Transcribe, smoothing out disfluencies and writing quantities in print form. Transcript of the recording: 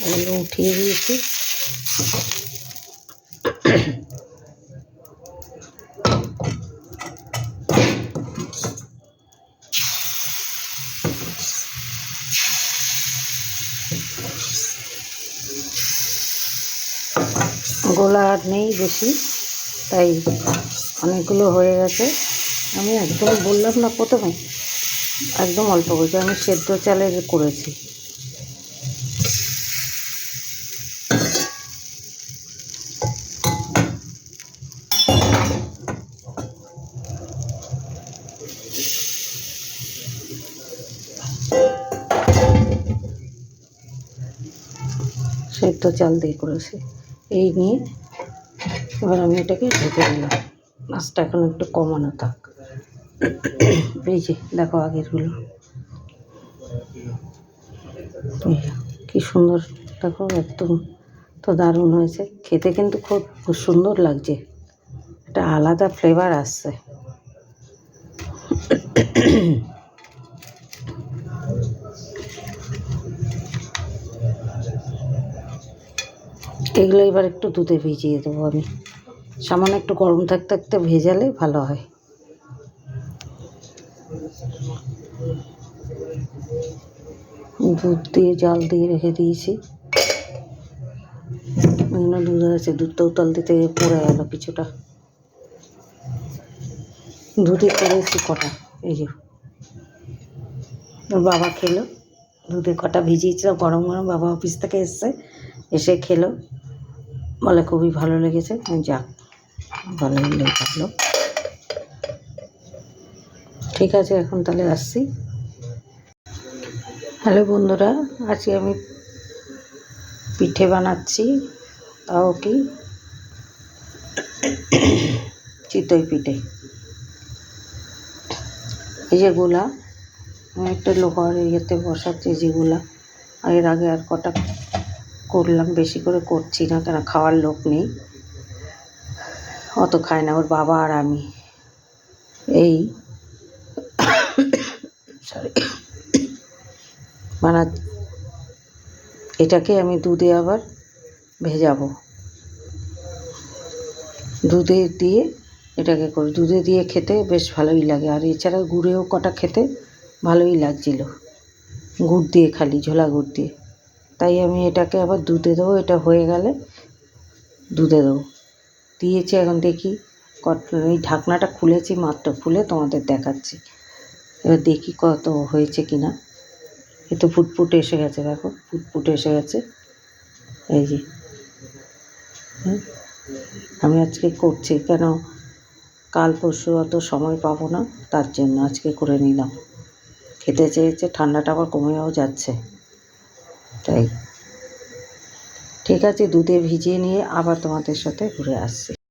ওগুলো উঠিয়ে দিয়েছি। গোলা আর নেই বেশি, তাই অনেকগুলো হয়ে গেছে। আমি একদম বললাম না প্রথমে, একদম অল্প করেছি। আমি সেদ্ধ চালের করেছি। সেদ্ধ চাল দিয়ে করেছি। এই নিয়ে এবার আমি এটাকে ঢেকে দিলাম। মাছটা এখন একটু কমানো থাক। এই যে দেখো আগেরগুলো, কি সুন্দর দেখো, একদম তো দারুণ হয়েছে খেতে, কিন্তু খুব সুন্দর লাগছে, একটা আলাদা ফ্লেভার আসছে। এগুলো এবার একটু দুধে ভিজিয়ে দেবো আমি, সামান্য একটু গরম থাকতে থাকতে ভেজালে ভালো হয়। দুধ দিয়ে জাল দিয়ে রেখে দিয়েছি। এগুলো দুধ আছে, দুধটা উতাল দিতে পড়ে গেল কিছুটা। দুধে করেছি কটা, এই যে ওর বাবা খেলো, দুধে কটা ভিজিয়েছিল গরম গরম। বাবা অফিস থেকে এসে খেলো, বলে খুবই ভালো লেগেছে। যাক, ভালো লাগলো। ঠিক আছে, এখন তাহলে আসছি। হ্যালো বন্ধুরা, আজকে আমি পিঠে বানাচ্ছি। তাও কি চিতই পিঠে। এই যে গোলা, আমি একটা লোহার ইয়েতে বসাচ্ছি যেগুলা। আর এর আগে আর কটা করলাম, বেশি করে করছি না, কেন খাওয়ার লোক নেই, অত খায় না, ওর বাবা আর আমি। এই সরি এটাকে আমি দুধে আবার ভেজাবো। দুধে দিয়ে এটাকে করি, দুধে দিয়ে খেতে বেশ ভালোই লাগে। আর এছাড়া গুড়েও কটা খেতে ভালোই লাগছিল, গুড় দিয়ে, খালি ঝোলা গুড় দিয়ে। তাই আমি এটাকে আবার দুধে দেবো। এটা হয়ে গেলে দুধে দেবো। দিয়েছি, এখন দেখি এই ঢাকনাটা খুলেছি মাত্র, খুলে তোমাদের দেখাচ্ছি। এবার দেখি কত হয়েছে কিনা। এ তো ফুটফুটে এসে গেছে, দেখো ফুটফুটে এসে গেছে। এই যে আমি আজকে করছি, কেন কাল পরশু অত সময় পাবো না, তার জন্য আজকে করে নিলাম। খেতে চেয়েছে, ঠান্ডাটা আবার কমেও যাচ্ছে, তাই। ঠিক আছে, দুধে ভিজিয়ে নিয়ে আবার তোমাদের সাথে ঘুরে আসছি।